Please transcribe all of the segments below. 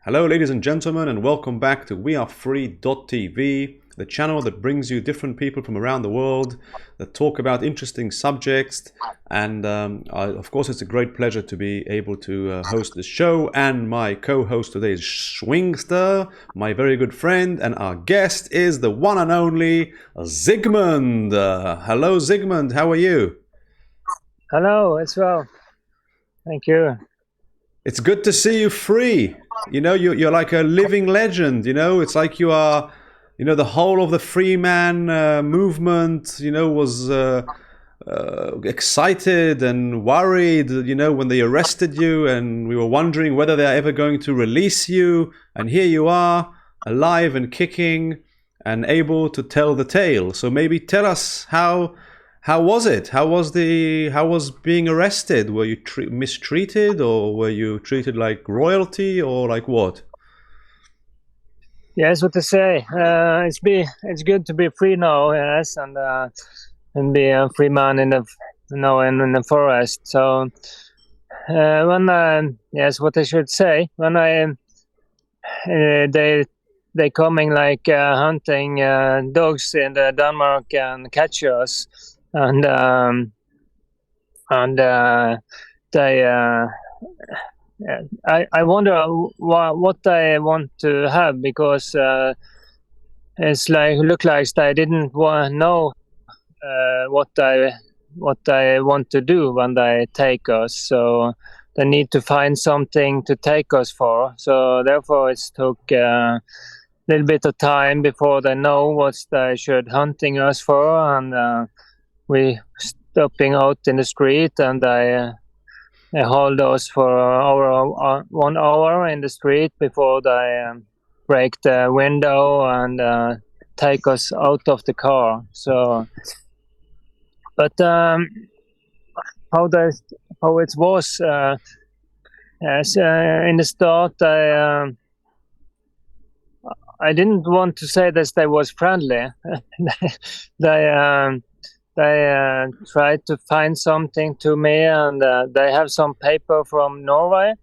Hello, ladies and gentlemen, and welcome back to wearefree.tv, the channel that brings you different people from around the world that talk about interesting subjects. And of course, it's a great pleasure to be able to host this show. And my co-host today is Schwingster, my very good friend, and our guest is the one and only Sigmund. Hello, Sigmund. How are you? Hello as well. Thank you. It's good to see you free. You're like a living legend. It's like you are. The whole of the free man movement. Was excited and worried. When they arrested you, and we were wondering whether they're ever going to release you. And here you are, alive and kicking, and able to tell the tale. So maybe tell us how was it? How was being arrested? Were you mistreated, or were you treated like royalty, or like what? Yes, what to say. It's good to be free now, yes, and be a free man in the forest. So what I should say when they coming like hunting dogs in Denmark and catch us, and they. I wonder what I want to have, because it's like look like they didn't know what I want to do when they take us. So they need to find something to take us for. So therefore, it took a little bit of time before they know what they should hunting us for, and we stopping out in the street, and they hold us for 1 hour in the street before they break the window and take us out of the car. So, but how it was, yes, in the start, I didn't want to say that they was friendly. they tried to find something to me, and they have some paper from Norway,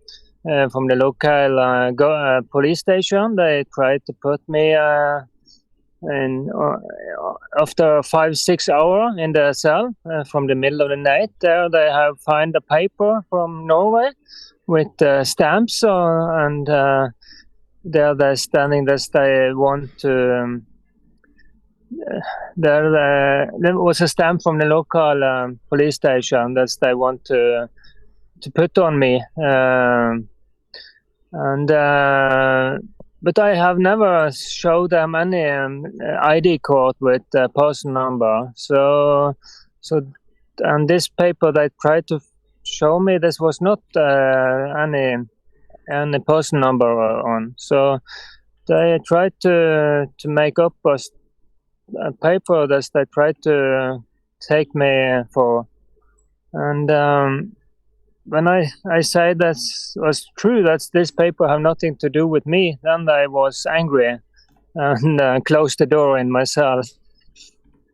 from the local police station. They tried to put me in after 5-6 hours in the cell from the middle of the night. There they have find a paper from Norway with stamps, and there they're standing that they want to. There was a stamp from the local police station that they want to put on me, but I have never showed them any ID card with person number. So and this paper they tried to show me, this was not any person number on. So they tried to make up a paper that they tried to take me for. And when I say that was true, that this paper have nothing to do with me, then I was angry and closed the door in myself.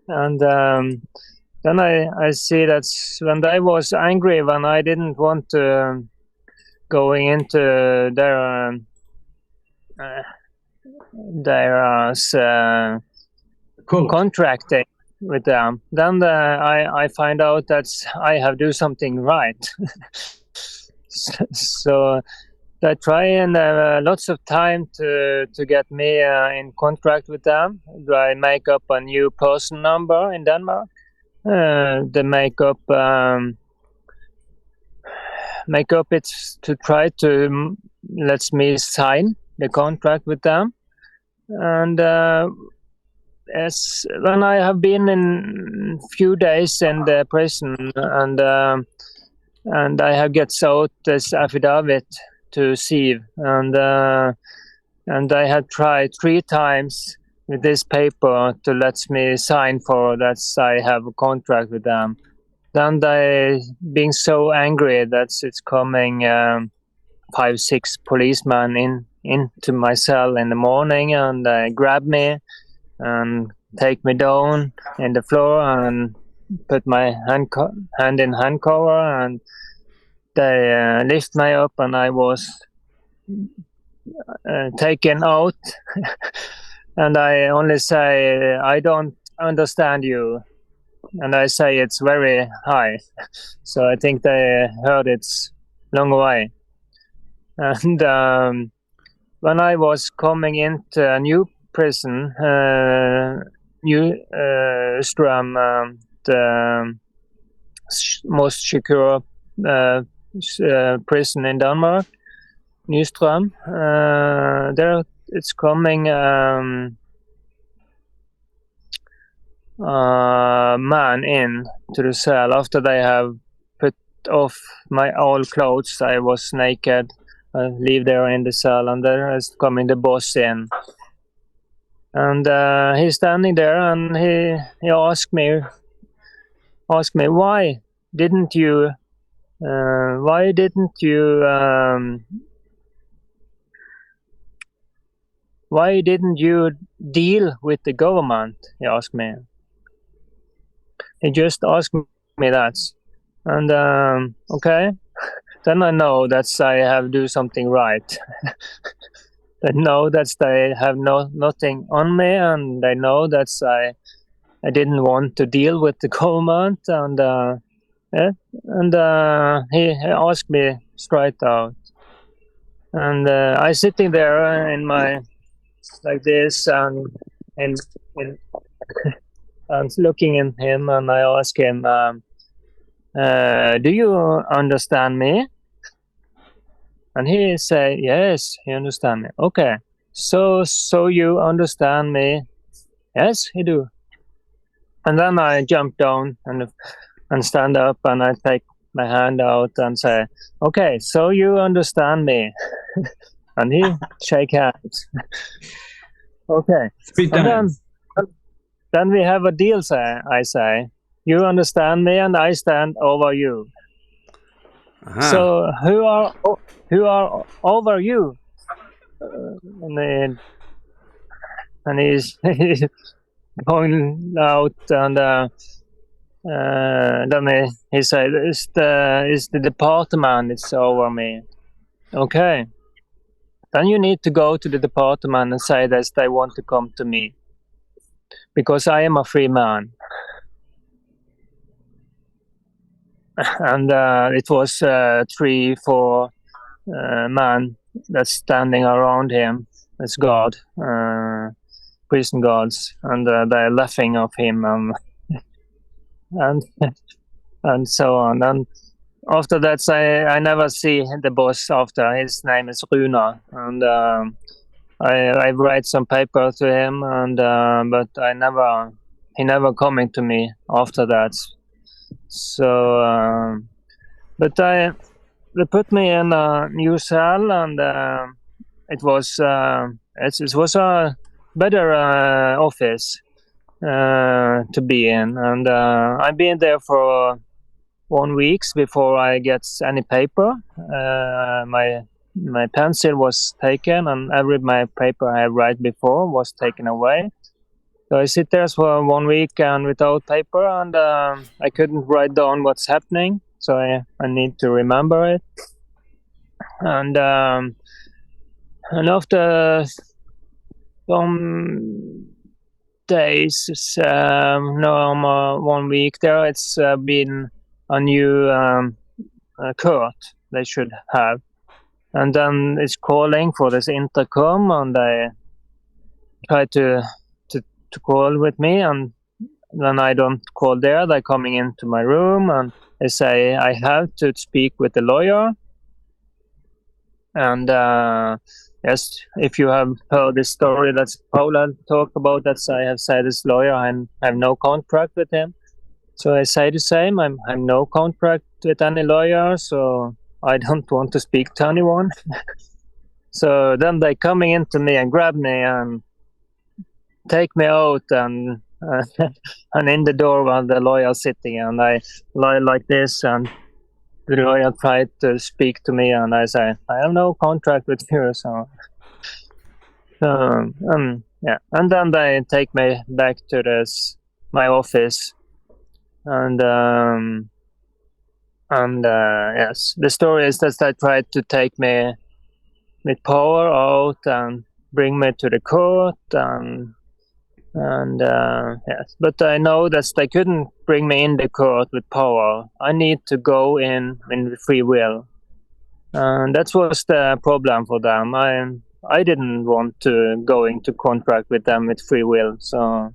And then I see that when I was angry, when I didn't want to going into their contracting with them, then I find out that I have do something right. So they try and lots of time to get me in contract with them. They make up a new person number in Denmark. They make up it's to try to let me sign the contract with them. And as when I have been in few days in the prison, and I have get out this affidavit to Siv, and I have tried 3 times with this paper to let me sign for that I have a contract with them. Then they being so angry that it's coming 5-6 policemen into my cell in the morning, and they grab me and take me down in the floor and put my hand in hand cover, and they lift me up, and I was taken out, and I only say I don't understand you, and I say it's very high. So I think they heard it's long way. And when I was coming into a new prison, New Stram, the most secure prison in Denmark, Nyström. There it's coming man in to the cell after they have put off my old clothes. I was naked. I leave there in the cell, and there is coming the boss in. And he's standing there, and he asked me, why didn't you why didn't you deal with the government? He asked me. He just asked me that, and okay, then I know that I have do something right. They know that they have nothing on me, and they know that I didn't want to deal with the government, and yeah, and he asked me straight out, and I sitting there in my like this, and and looking at him, and I ask him, "Do you understand me?" And he say, "Yes, he understand me." Okay, so you understand me? Yes, he do. And then I jump down and stand up, and I take my hand out and say, "Okay, so you understand me?" And he shake hands. Okay, Three times. Then we have a deal. I say, "You understand me, and I stand over you." Aha. So who are over you? And he's going out, and then he said, "It's the department. It's over me." Okay. Then you need to go to the department and say that they want to come to me, because I am a free man. And it was 3-4 men that's standing around him as guard, prison guards, and they're laughing of him, and and so on. And after that, I never see the boss after. His name is Runa, and I write some paper to him, and but he never coming to me after that. So, but they put me in a new cell, and it was a better office to be in, and I've been there for 1 week before I get any paper. My pencil was taken, and my paper I write before was taken away. So I sit there for 1 week and without paper, and I couldn't write down what's happening. So I need to remember it. And after some days, 1 week there, it's been a new court they should have, and then it's calling for this intercom, and they try to call with me, and then I don't call there. They're coming into my room, and they say I have to speak with the lawyer. And yes, if you have heard this story that Paula talked about, that I have said this lawyer, I have no contract with him. So I say the same. I'm no contract with any lawyer, so I don't want to speak to anyone. So then they coming into me and grab me and take me out, and and in the door while the lawyer sitting, and I lie like this, and the lawyer tried to speak to me, and I say I have no contract with you, so yeah. And then they take me back to my office, and yes, the story is that they tried to take me with power out and bring me to the court, and yes, but I know that they couldn't bring me in the court with power. I need to go in free will, and that was the problem for them. I didn't want to go into contract with them with free will, so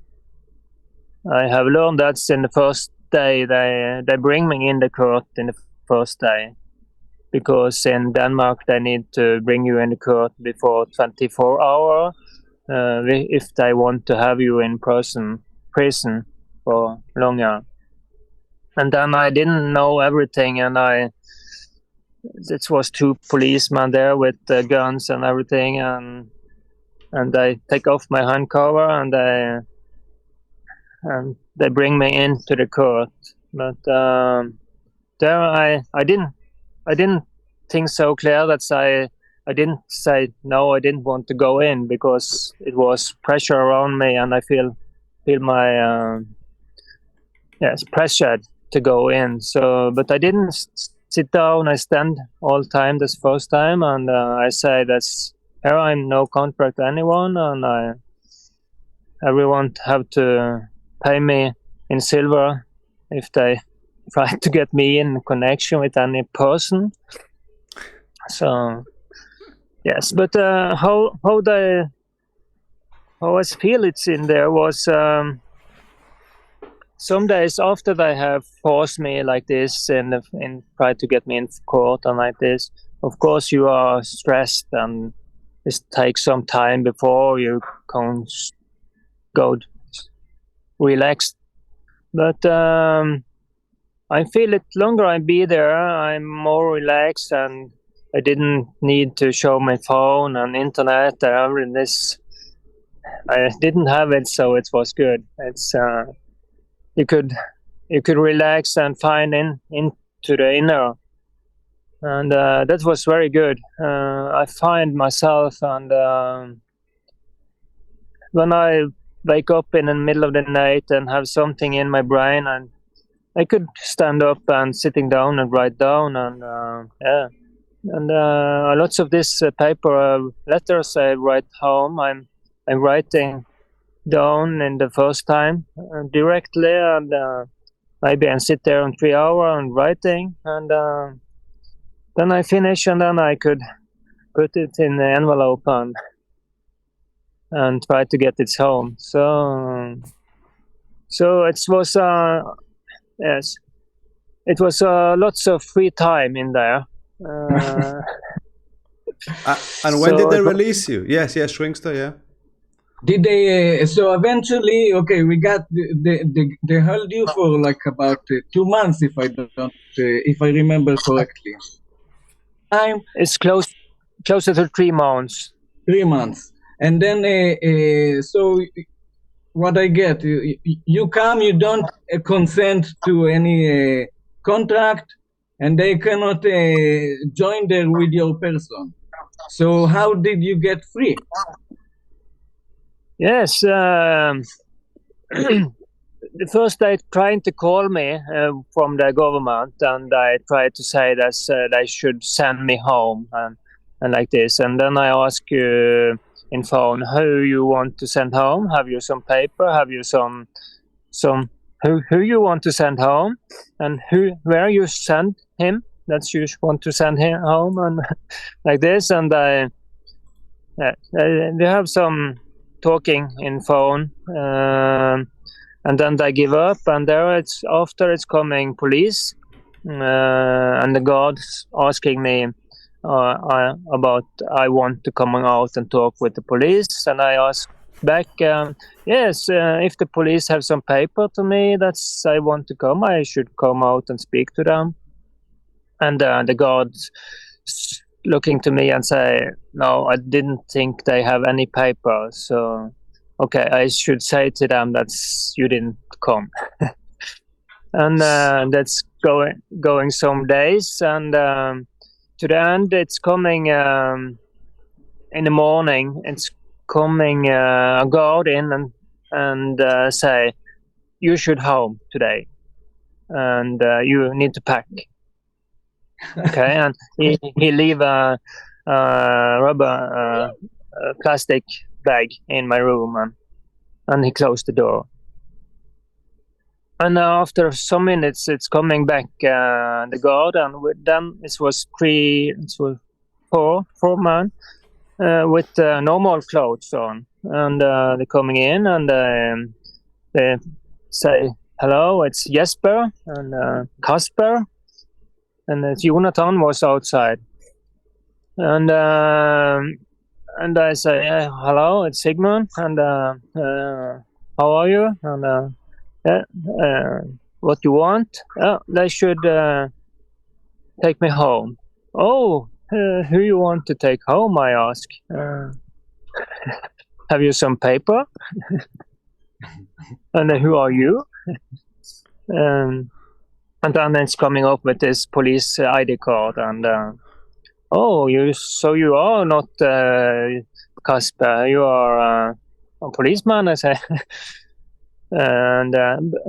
I have learned that in the first day they bring me in the court in the first day, because in Denmark they need to bring you in the court before 24 hours if they want to have you in prison for longer. And then I didn't know everything, and it was 2 policemen there with guns and everything, and they take off my hand cover and they bring me into the court. But there I didn't think so clear that I didn't say no. I didn't want to go in because it was pressure around me, and I feel my pressured to go in. So, but I didn't sit down. I stand all time this first time, and I say that's here. I'm no contract to anyone, and everyone have to pay me in silver if they try to get me in connection with any person. So yes, but how I feel it's in there was some days after they have forced me like this and try to get me in court and like this. Of course, you are stressed, and it takes some time before you can go relaxed. But I feel it longer I be there, I'm more relaxed, and I didn't need to show my phone and internet and everything. I didn't have it, so it was good. It's you could relax and find into the inner, and that was very good. I find myself, and when I wake up in the middle of the night and have something in my brain, and I could stand up and sitting down and write down, and and lots of this paper letters I write home. I'm writing down in the first time directly, and maybe I sit there in 3 hours and writing, and then I finish, and then I could put it in the envelope and try to get it home. So it was yes, it was lots of free time in there. And when did they release you? Yes, Shrinkster, yeah. Did they? So eventually, okay, we got they held you for like about 2 months, if if I remember correctly. It's closer to 3 months. 3 months, and then so what I get, you come, you don't consent to any contract, and they cannot join there with your person. So how did you get free? Yes, the first they trying to call me from the government, and I tried to say that they should send me home and like this. And then I ask you in phone who you want to send home. Have you some paper? Have you some who you want to send home, and where you send him? That you want to send him home, and like this. And they have some talking in phone, and then they give up, and there it's coming police, and the guards asking me about I want to come out and talk with the police, and I ask back, yes, if the police have some paper to me that's I want to come, I should come out and speak to them. And the guards looking to me and say, no, I didn't think they have any paper. So, okay, I should say to them that you didn't come. And that's going some days. And to the end, it's coming in the morning. It's coming a guard in and say, you should home today. And you need to pack. Okay, and he leave a rubber plastic bag in my room, and he closed the door. And after some minutes, it's coming back the guard, and with them it was four men with normal clothes on, and they're coming in, and they say, "Hello, it's Jesper and Kasper," and Jonathan was outside, and I say, "Hello, it's Sigmund, and how are you?" And what you want? They should take me home. Oh, who you want to take home? I ask. Have you some paper? And who are you? And then it's coming up with this police ID card, and oh, you are not Kasper, you are a policeman, I say. And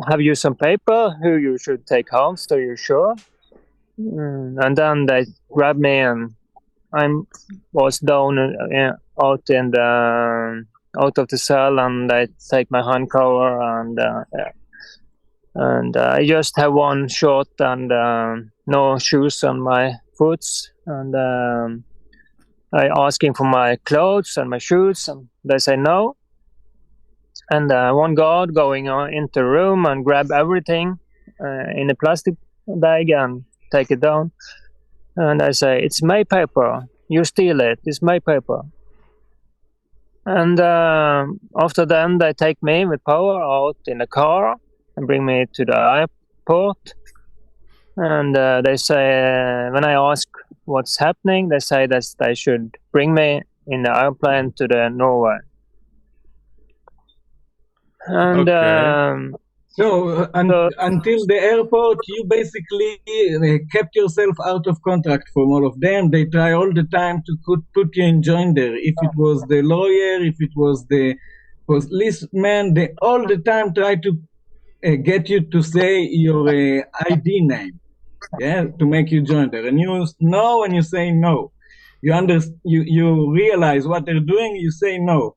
have you some paper who you should take home? So you sure? And then they grabbed me, and I was down out in the out of the cell, and they take my hand cover, and I just have one short and no shoes on my foots, and I asking for my clothes and my shoes, and they say no. And one guard going into the room and grab everything in a plastic bag and take it down. And I say, "It's my paper. You steal it. It's my paper." And after then, they take me with power out in the car and bring me to the airport. And they say, when I ask what's happening, they say that they should bring me in the airplane to the Norway. And Okay. So until the airport, you basically kept yourself out of contact from all of them. They try all the time to put you in joinder. If it was the lawyer, if it was the policeman, they all the time try to get you to say your ID name, yeah, to make you joinder. And you know, and you say no. You realize what they're doing. You say no.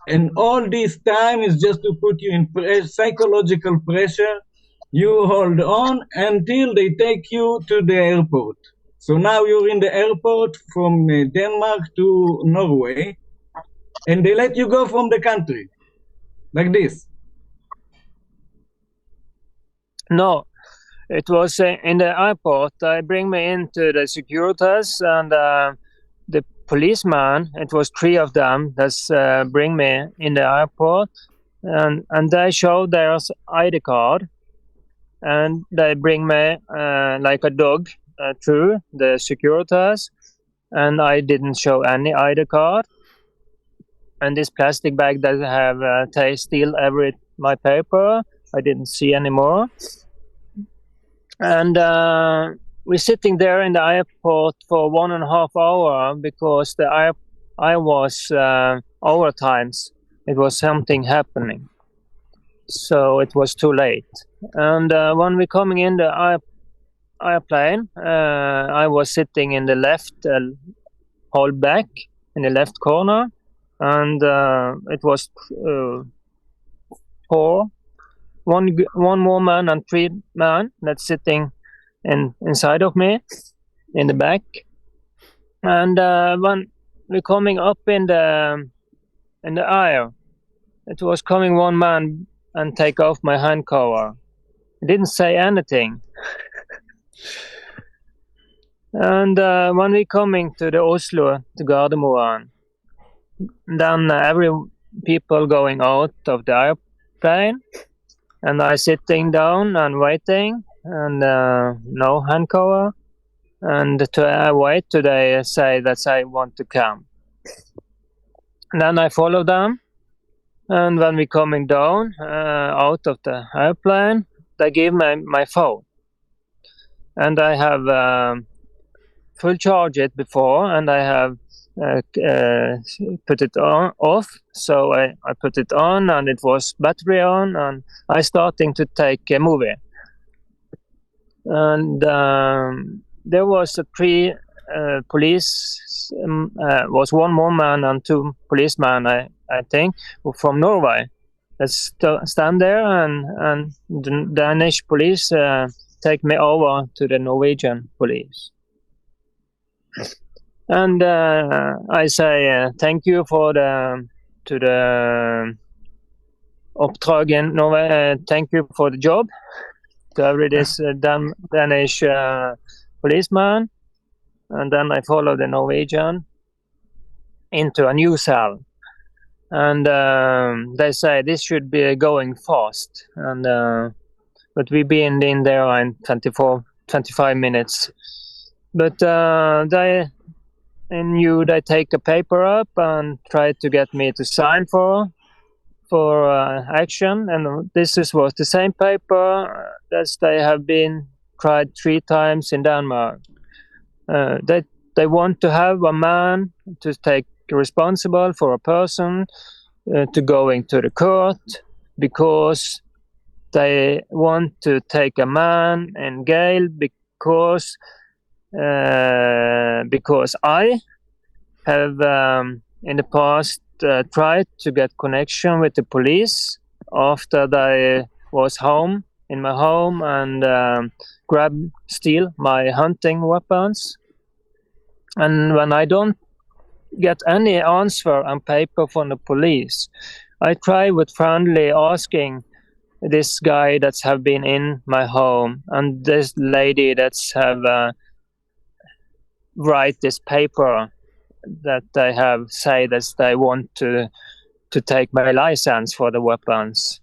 And all this time is just to put you in psychological pressure. You hold on until they take you to the airport. So now you're in the airport from Denmark to Norway, and they let you go from the country, like this. No, it was in the airport. They bring me into the Securitas, and the policeman, it was 3 of them that bring me in the airport, and they show their ID card, and they bring me like a dog through the Securitas, and I didn't show any ID card. And this plastic bag that have they steal my paper, I didn't see anymore. And we're sitting there in the airport for 1.5 hours because I was overtimes. It was something happening, so it was too late. And when we're coming in the airplane, I was sitting in the left hold back in the left corner, and it was 4. One woman and 3 men that's sitting inside of me in the back. And when we're coming up in the aisle, it was coming one man and take off my hand cover. He didn't say anything. And when we're coming to the Oslo, to Gardermoen, then every people going out of the airplane, and I sitting down and waiting, and no hand cover, and I wait till they say that I want to come. And then I follow them, and when we're coming down out of the airplane, they give me my phone, and I have full charge it before, and I have put it off, so I put it on, and it was battery on, and I starting to take a movie. And there was 3 police was one woman and two policemen, I think, from Norway. That stand there, and the Danish police take me over to the Norwegian police. And I say thank you for the oppdrag in Norway. Thank you for the job to every this Danish policeman, and then I follow the Norwegian into a new cell, and they say this should be going fast, and but we've been in there in 25 minutes, but they take a paper up and try to get me to sign for action, and this was the same paper that they have been tried 3 times in Denmark. They want to have a man to take responsible for a person to going to the court, because they want to take a man in jail because I have in the past tried to get connection with the police after they was home in my home and steal my hunting weapons. And when I don't get any answer on paper from the police, I try with friendly asking this guy that's have been in my home and this lady that's have write this paper that they have say that they want to take my license for the weapons.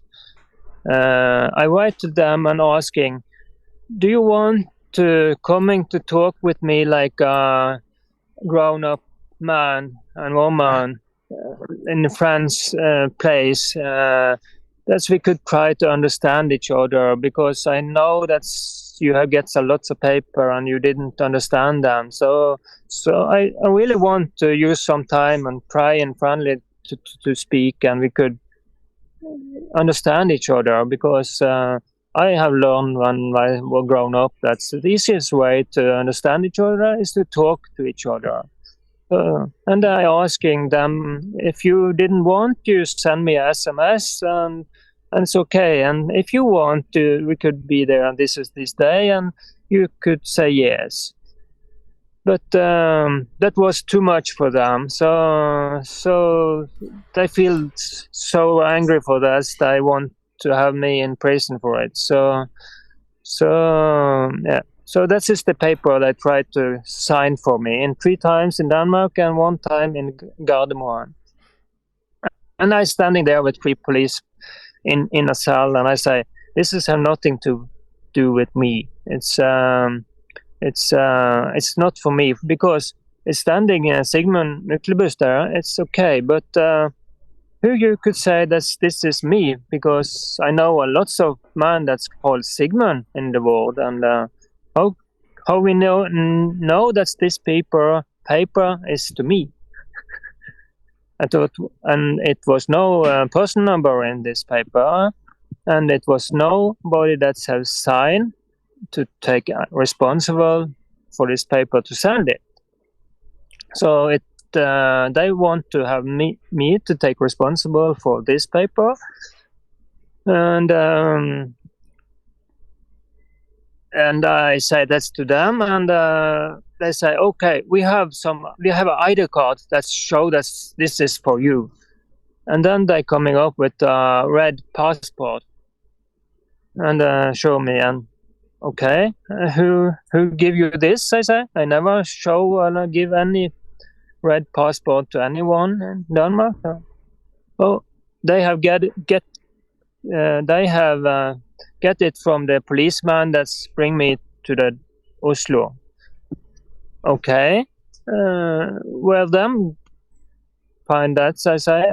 I write to them and asking, do you want to coming to talk with me like a grown-up man and woman in a friend's place, that we could try to understand each other, because I know that you have get a lots of paper and you didn't understand them. So I really want to use some time and try and friendly to speak, and we could understand each other, because I have learned when I was grown up that's the easiest way to understand each other is to talk to each other. And I asking them, if you didn't want, you send me a SMS and it's okay. And if you want to, we could be there and this is this day, and you could say yes. But that was too much for them. So they feel so angry for that. They want to have me in prison for it. So yeah. So that is the paper they tried to sign for me in 3 times in Denmark and 1 time in Gardermoen. And I standing there with 3 police in a cell, and I say, this has nothing to do with me. It's not for me, because it's standing in Sigmund Myklebust there. It's okay, but who you could say that this is me, because I know a lots of men that's called Sigmund in the world, and how we know that this paper is to me. I thought, and it was no person number in this paper, and it was nobody that has signed to take responsible for this paper to send it. So they want to have me to take responsible for this paper, and I say that's to them, and they say, okay, we have an ID card that show that this is for you. And then they coming up with a red passport and show me, and okay, who give you this? I say, I never show and give any red passport to anyone in Denmark. Oh, they have get it from the policeman that's bring me to the Oslo. Okay, well then, fine. That's I say.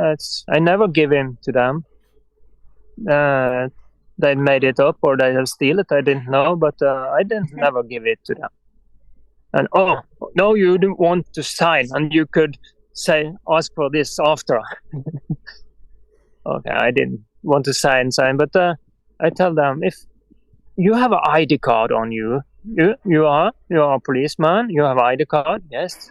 I never give him to them. They made it up or they have steal it. I didn't know, but I didn't never give it to them. And oh no, you didn't want to sign, and you could ask for this after. Okay, I didn't want to sign, but I tell them, if you have an ID card on you, You are a policeman. You have ID card. Yes.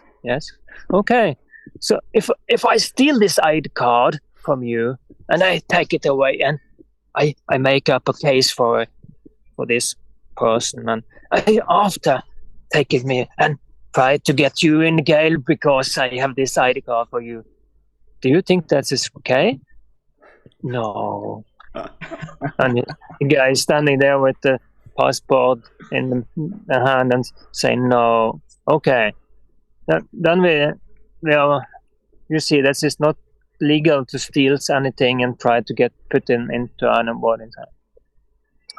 Okay. So if I steal this ID card from you and I take it away and I make up a case for this person and I after taking me and try to get you in jail because I have this ID card for you. Do you think that is okay? No. And the guy is standing there with the passport in the hand and saying no. Okay. Then we are, you see, that is not legal to steal anything and try to get put into anybody's hand.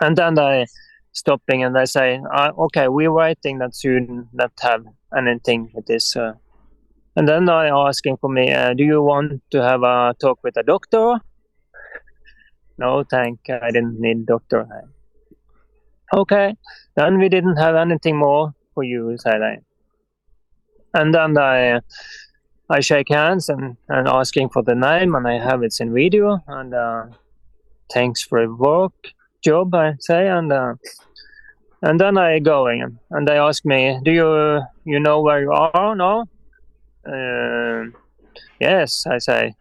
And then I stopping and I say, okay, we're writing that you not have anything with this. And then I asking for me, do you want to have a talk with a doctor? No, thank you. I didn't need doctor. Okay, then we didn't have anything more for you, said I. And then I shake hands and asking for the name, and I have it in video. And thanks for the job, I say, and then I going and they ask me, do you know where you are? No. Yes, I say,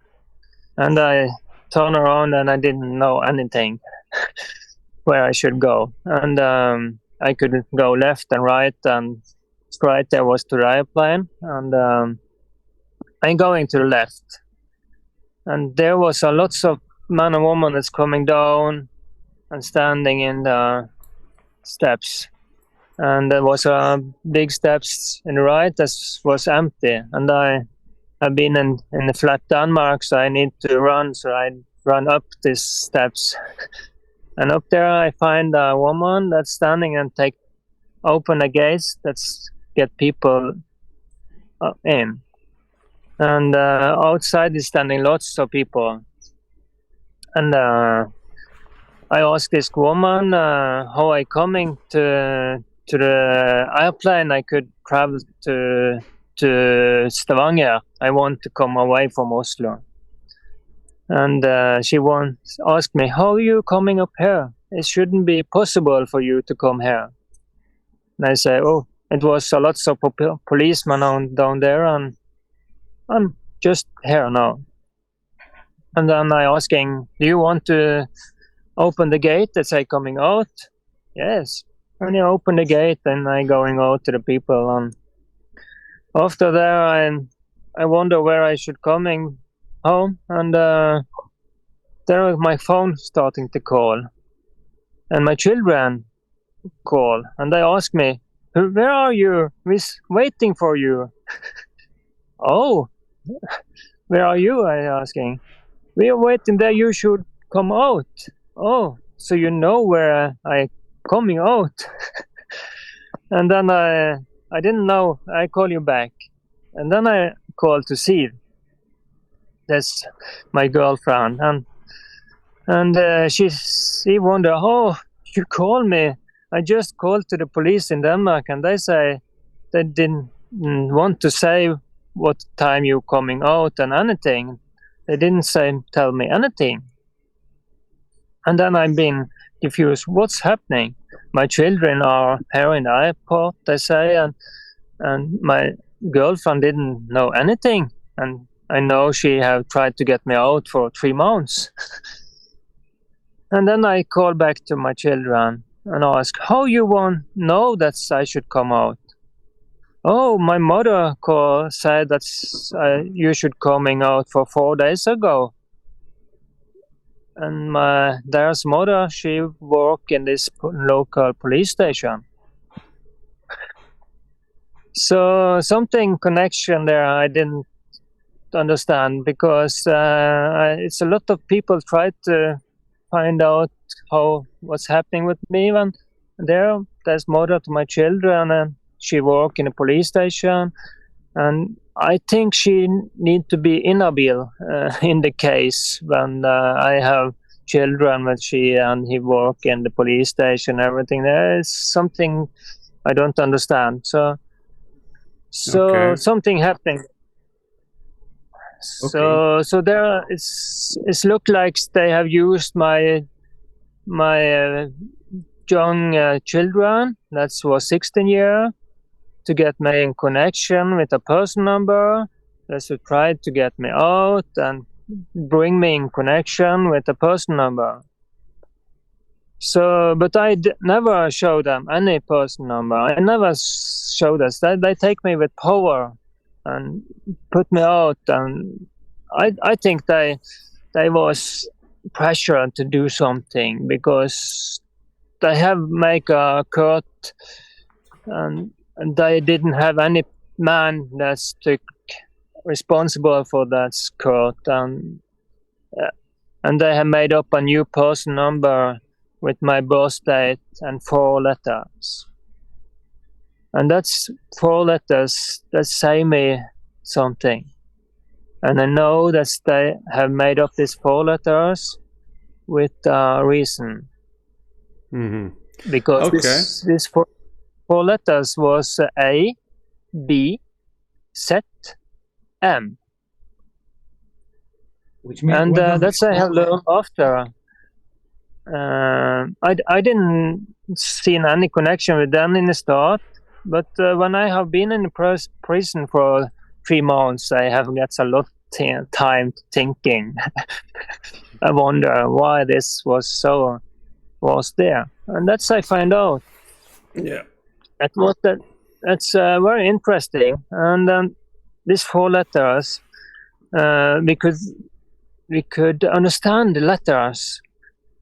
and I turn around and I didn't know anything where I should go, and I could go left and right, and right there was the airplane, and I'm going to the left, and there was a lots of man and woman that's coming down and standing in the steps, and there was a big steps in the right that was empty, and I have been in the flat Denmark, so I need to run, so I run up these steps. And up there I find a woman that's standing and open the gates that's get people in. And outside is standing lots of people. And I asked this woman how I coming to the airplane. I could travel to Stavanger. I want to come away from Oslo. And she once asked me, how are you coming up here? It shouldn't be possible for you to come here. And I say, oh, it was a lot of policemen down there, and I'm just here now. And then I asking, do you want to open the gate that's coming out? Yes. And you open the gate and I going out to the people. And after there, I wonder where I should coming home, and there my phone starting to call, and my children call, and they ask me, where are you? We're waiting for you. Oh, where are you? I asking. We are waiting there. You should come out. Oh, so you know where I coming out? And then I didn't know. I call you back, and then I called to see. That's my girlfriend, and she wonder, oh, you call me. I just called to the police in Denmark, and they say they didn't want to say what time you coming out and anything. They didn't tell me anything. And then I've been confused. What's happening? My children are here in the airport, they say, and my girlfriend didn't know anything, and I know she have tried to get me out for 3 months. And then I call back to my children and ask, how you want know that I should come out? Oh, my mother said that you should coming out for 4 days ago. And their mother, she work in this local police station. So something connection there I didn't understand, because it's a lot of people try to find out what's happening with me, and there's mother to my children, and she work in a police station, and I think she need to be inhabile in the case when I have children with she and he work in the police station. Everything there is something I don't understand. So Okay. something happening. Okay. So there it's look like they have used my young children that was 16 years to get me in connection with a person number. They should try to get me out and bring me in connection with a person number. So, but I never show them any person number. I never show this. They take me with power and put me out, and I think they was pressured to do something because they have make a cut, and they didn't have any man that's took responsible for that cut, and they have made up a new person number with my birth date and 4 letters. And that's 4 letters that say me something. And I know that they have made up these 4 letters with a reason. Mm-hmm. Because Okay. this 4 letters was A, B, Z, M. Which means, And what does that's I have learned after. I didn't see any connection with them in the start, but when I have been in the prison for 3 months, I have got a lot of time thinking. I wonder why this was there, and that's I find out. Yeah. That's very interesting, and these 4 letters, because we could understand the letters.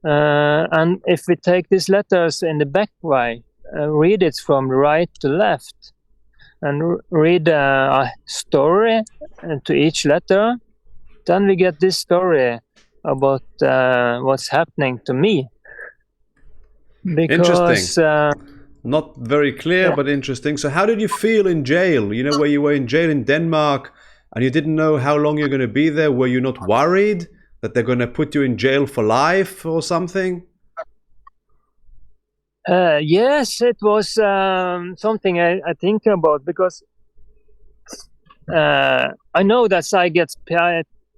And if we take these letters in the back way, read it from right to left, and read a story to each letter, then we get this story about what's happening to me. Because not very clear, but interesting. So how did you feel in jail? You know, where you were in jail in Denmark and you didn't know how long you're going to be there. Were you not worried that they're going to put you in jail for life or something? Yes, it was something I think about, because I know that I get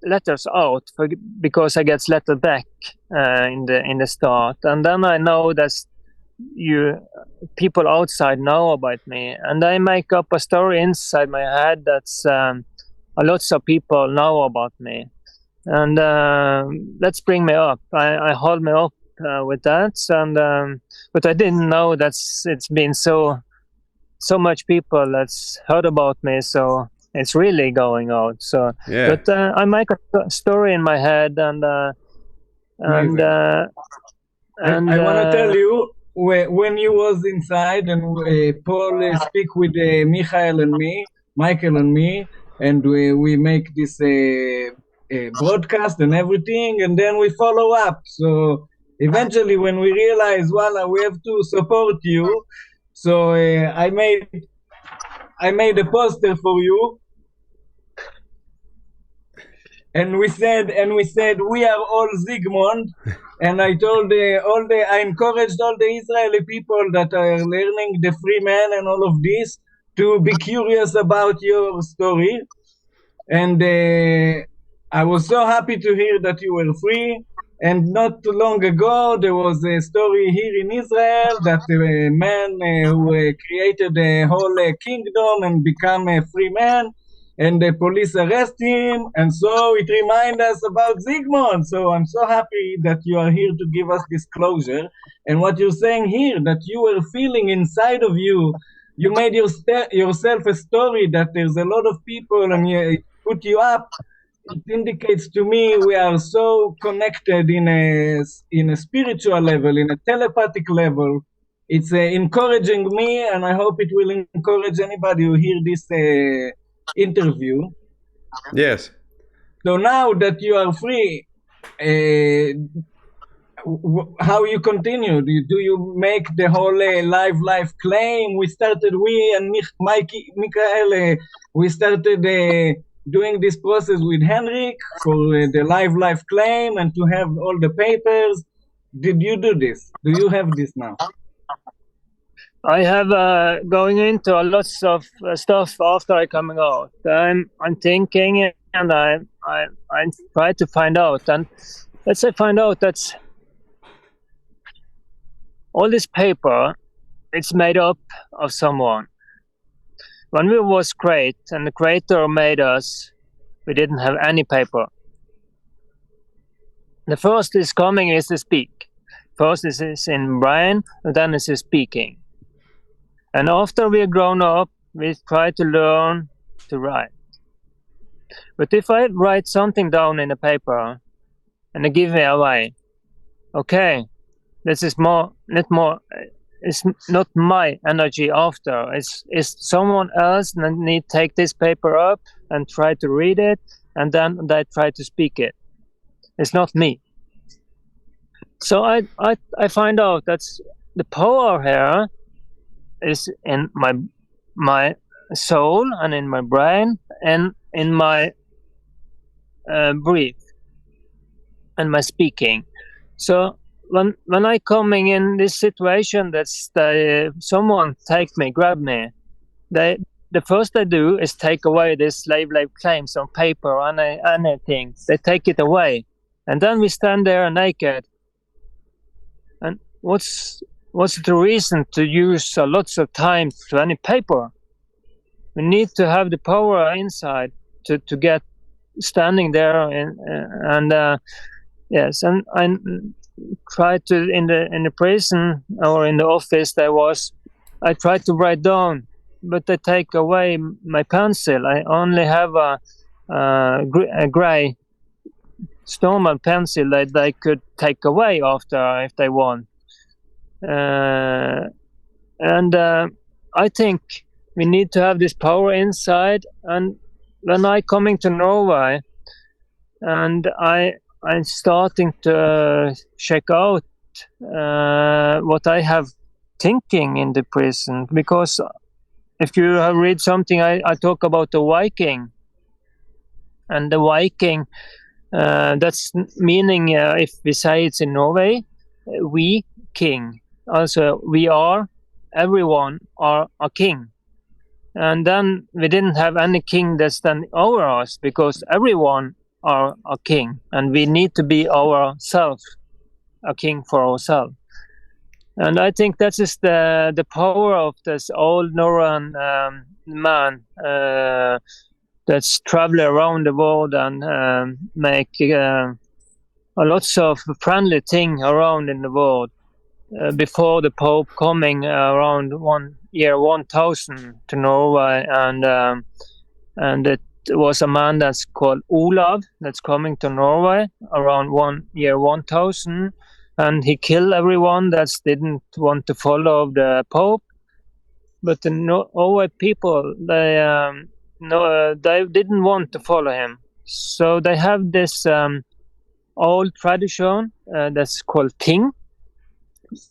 letters out because I get letter back in the start, and then I know that people outside know about me, and I make up a story inside my head that's lots of people know about me. And let's bring me up. I hold me up with that, and but I didn't know that it's been so much people that's heard about me. So it's really going out. So, Yeah. but I make a story in my head, and I want to tell you, when you was inside and Paul speak with Michael and me, and we make this broadcast and everything, and then we follow up. So eventually, when we realize, voila, we have to support you. So I made a poster for you, and we said we are all Sigmund. And I told I encouraged all the Israeli people that are learning the free man and all of this to be curious about your story. And I was so happy to hear that you were free. And not too long ago, there was a story here in Israel that a man who created a whole kingdom and become a free man, and the police arrest him, and so it reminds us about Sigmund. So I'm so happy that you are here to give us this closure. And what you're saying here, that you were feeling inside of you, you made yourself a story that there's a lot of people and you put you up. It indicates to me we are so connected in a spiritual level, in a telepathic level. It's encouraging me, and I hope it will encourage anybody who hear this interview. Yes. So now that you are free, how you continue? Do you make the whole life claim? We and Michael, we started doing this process with Henrik for the life claim and to have all the papers. Did you do this? Do you have this now? I have going into lots of stuff after I coming out. I'm thinking, and I try to find out, and let's say find out that's all this paper, it's made up of someone. When we was great and the creator made us, we didn't have any paper. The first is coming is to speak. First is in brain, and then is speaking. And after we are grown up, we try to learn to write. But if I write something down in a paper and they give me away, okay, this is it's not my energy after. It's someone else that need take this paper up and try to read it, and then they try to speak it. It's not me. So I find out that's the power here is in my soul and in my brain and in my breath and my speaking. So when I coming in this situation that's someone take me, grab me, the first they do is take away this slave claims on paper and anything. They take it away, and then we stand there naked. And what's the reason to use lots of time to any paper? We need to have the power inside to get standing there yes, and I tried to in the prison or in the office I tried to write down, but they take away my pencil. I only have a gray normal pencil that they could take away after if they want. And I think we need to have this power inside. And when I coming to Norway, and I'm starting to check out what I have thinking in the prison, because if you have read something, I talk about the Viking, and the Viking. That's meaning if we say it's in Norway, we king. Also, everyone are a king. And then we didn't have any king that's then over us, because everyone are a king, and we need to be ourselves, a king for ourselves. And I think that is the power of this old Norrøn man that's travel around the world and make lots of friendly thing around in the world. Before the Pope coming around 1000 to Norway, and it was a man that's called Olav that's coming to Norway around 1000, and he killed everyone that didn't want to follow the Pope. But the Norway people, they didn't want to follow him, so they have this old tradition that's called ting.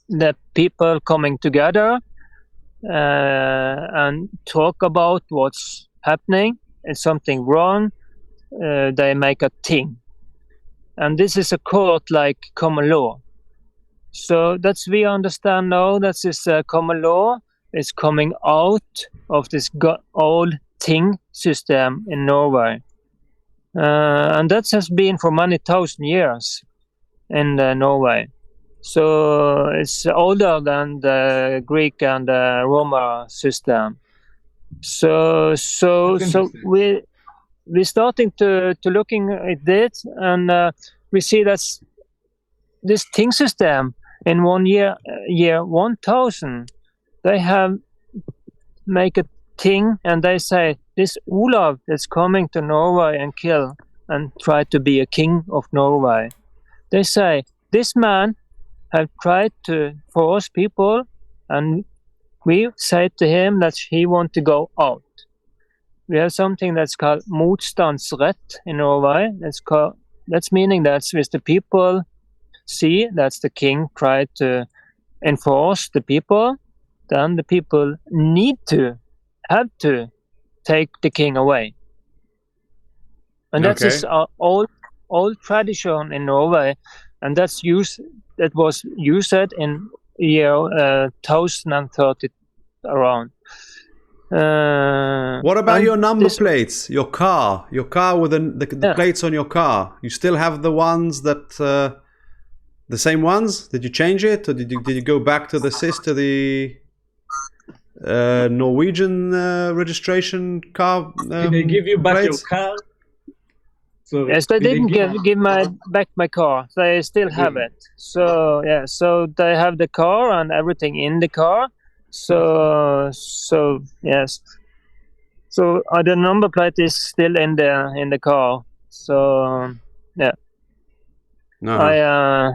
The people coming together and talk about what's happening. It's something wrong. They make a ting, and this is a court like common law. So that's we understand now. That this common law is coming out of this old ting system in Norway, and that has been for many thousand years in Norway. So it's older than the Greek and the Roman system. So we're starting to looking at it, and we see that this ting system in 1000, they have make a ting, and they say this Olav is coming to Norway and kill and try to be a king of Norway. They say this man have tried to force people, and we say to him that he want to go out. We have something that's called motstandsrett in Norway. That's meaning that if the people see that the king tried to enforce the people, then the people have to take the king away. And that is our old tradition in Norway, and that was used in year 1030 around. What about your number plates? Your car with the plates on your car? You still have the ones that The same ones? Did you change it, or did you go back to the Norwegian registration car? Did they give you back plates? your car? Sorry, Yes, they did didn't give back my car. They still have it. So yeah, so they have the car and everything in the car. So yes. So the number plate is still in the car. So yeah, No.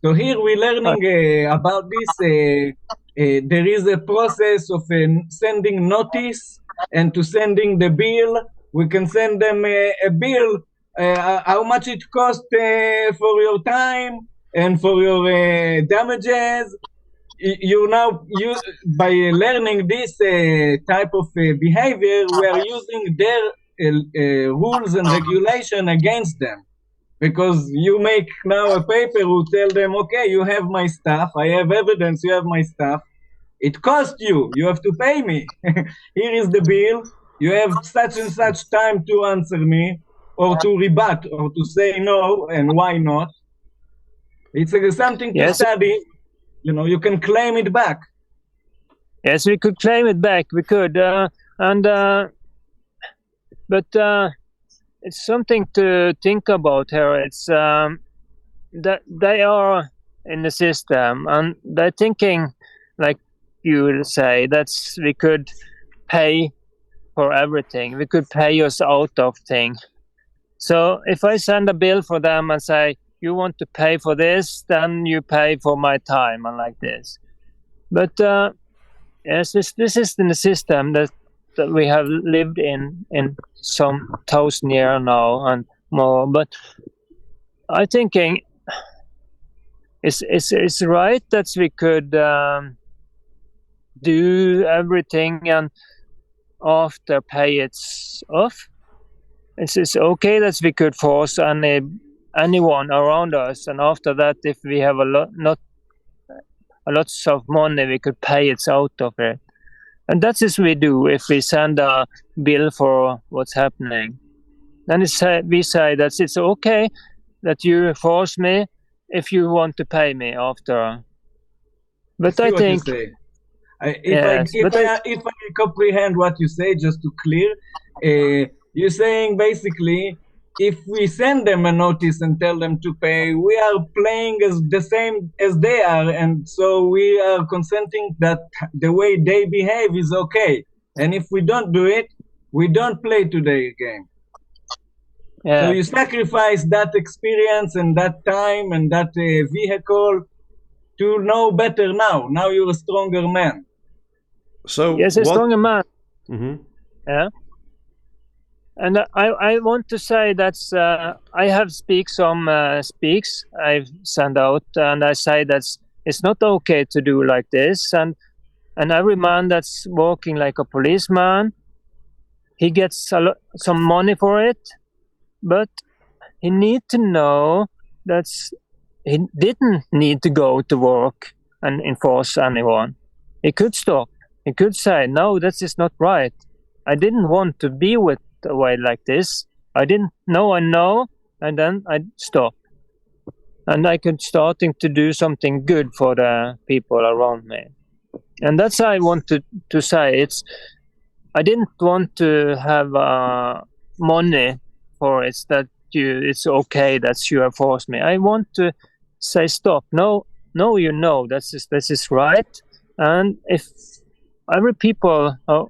So here we're learning about this. There is a process of sending notice and to sending the bill. We can send them a bill, how much it cost for your time and for your damages. By learning this type of behavior, we are using their rules and regulation against them. Because you make now a paper who tell them, okay, you have my stuff, I have evidence you have my stuff. It cost you, you have to pay me. Here is the bill, you have such and such time to answer me, or to rebut, or to say no, and why not. It's something to study, you can claim it back. Yes, we could claim it back, we could. But it's something to think about here. It's that they are in the system and they're thinking, like you will say, that we could pay for everything. We could pay us out of things. So if I send a bill for them and say, you want to pay for this, then you pay for my time and like this. But yes, this is in the system that we have lived in some 1,000 years now and more. But I thinking it's right that we could do everything and after pay it off. It's okay that we could force anyone around us, and after that, if we have lots of money, we could pay it out of it. And that is we do if we send a bill for what's happening. Then we say that it's okay that you force me if you want to pay me after. But I think, if I comprehend what you say, just to clear, you're saying basically, if we send them a notice and tell them to pay, we are playing as the same as they are, and so we are consenting that the way they behave is okay. And if we don't do it, we don't play today game. Yeah. So you sacrifice that experience and that time and that vehicle to know better now. Now you're a stronger man. So yes, a stronger man. Mm-hmm. Yeah. And I want to say that I have some speaks I've sent out, and I say that it's not okay to do like this. And every man that's working like a policeman, he gets some money for it, but he need to know that he didn't need to go to work and enforce anyone. He could stop. He could say, no, this is not right. I didn't want to be with a way like this. I didn't know, and then I stop. And I could starting to do something good for the people around me. And that's what I want to say. I didn't want to have money for it, that it's okay that you have forced me. I want to say stop. No, this is right. And if every people are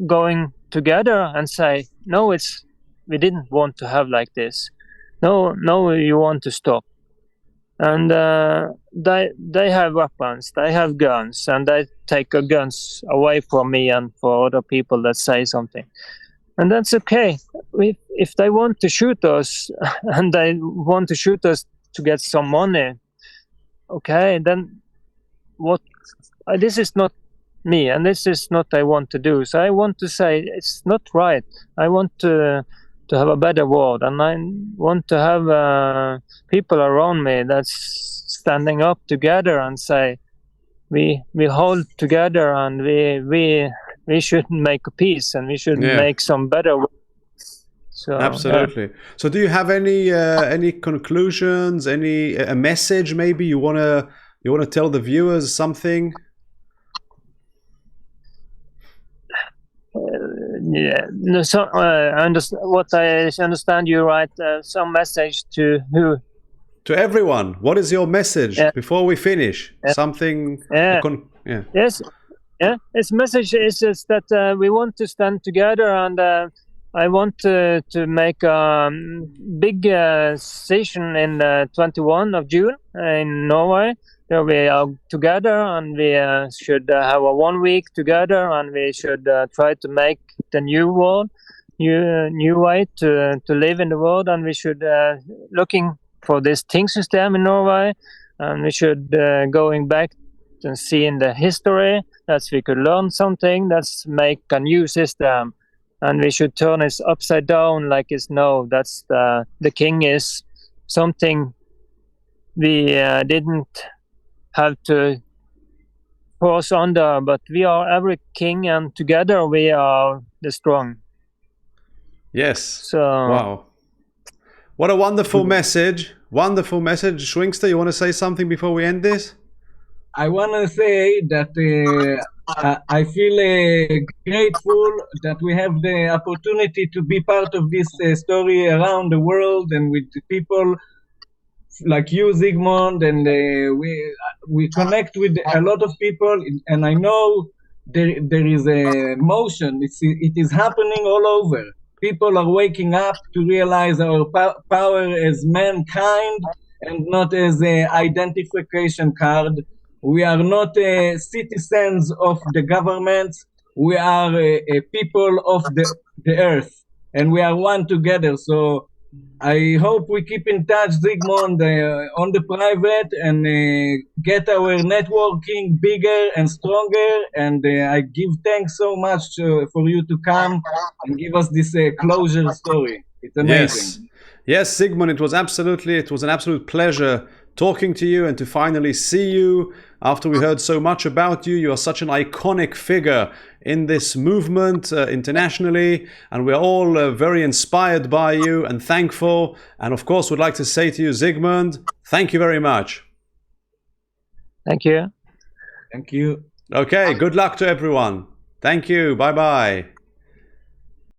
going together and say, no, we didn't want to have like this. No, you want to stop. And they have weapons, they have guns, and they take guns away from me and for other people that say something. And that's okay. If they want to shoot us and they want to shoot us to get some money, okay, then what? This is not me, and this is not I want to do. So I want to say it's not right. I want to have a better world, and I want to have people around me that's standing up together and say we hold together, and we should make a peace, and we should make some better. So Absolutely. So do you have any conclusions, any a message maybe you wanna tell the viewers something? yeah. No, so what I understand you write some message to who? To everyone, what is your message Yeah, before we finish? yeah, Something, yeah. yeah. Yes, yeah. Its message is that we want to stand together, and I want to make a big session in 21 of June in Norway. Where we are together, and we should have a 1 week together, and we should try to make the new world, new way to live in the world, and we should looking for this thing system in Norway, and we should going back and see in the history that we could learn something. Let's make a new system, and we should turn it upside down like it's now. That's the king is something we didn't have to force under, but we are every king, and together we are the strong. Yes. So Wow. What a wonderful message. Wonderful message. Schwingster, you want to say something before we end this? I want to say that I feel grateful that we have the opportunity to be part of this story around the world, and with people like you, Sigmund, and we connect with a lot of people, and I know there is a motion. It is happening all over. People are waking up to realize our power as mankind and not as an identification card. We are not citizens of the government. We are people of the earth, and we are one together. So I hope we keep in touch, Sigmund, on the private, and get our networking bigger and stronger. And I give thanks so much for you to come and give us this closure story. It's amazing. Yes. Yes, Sigmund, it was an absolute pleasure talking to you and to finally see you after we heard so much about you. You are such an iconic figure in this movement internationally, and we're all very inspired by you and thankful. And of course, would like to say to you, Sigmund, thank you very much. thank you. Thank you. Okay, good luck to everyone. Thank you. Bye bye.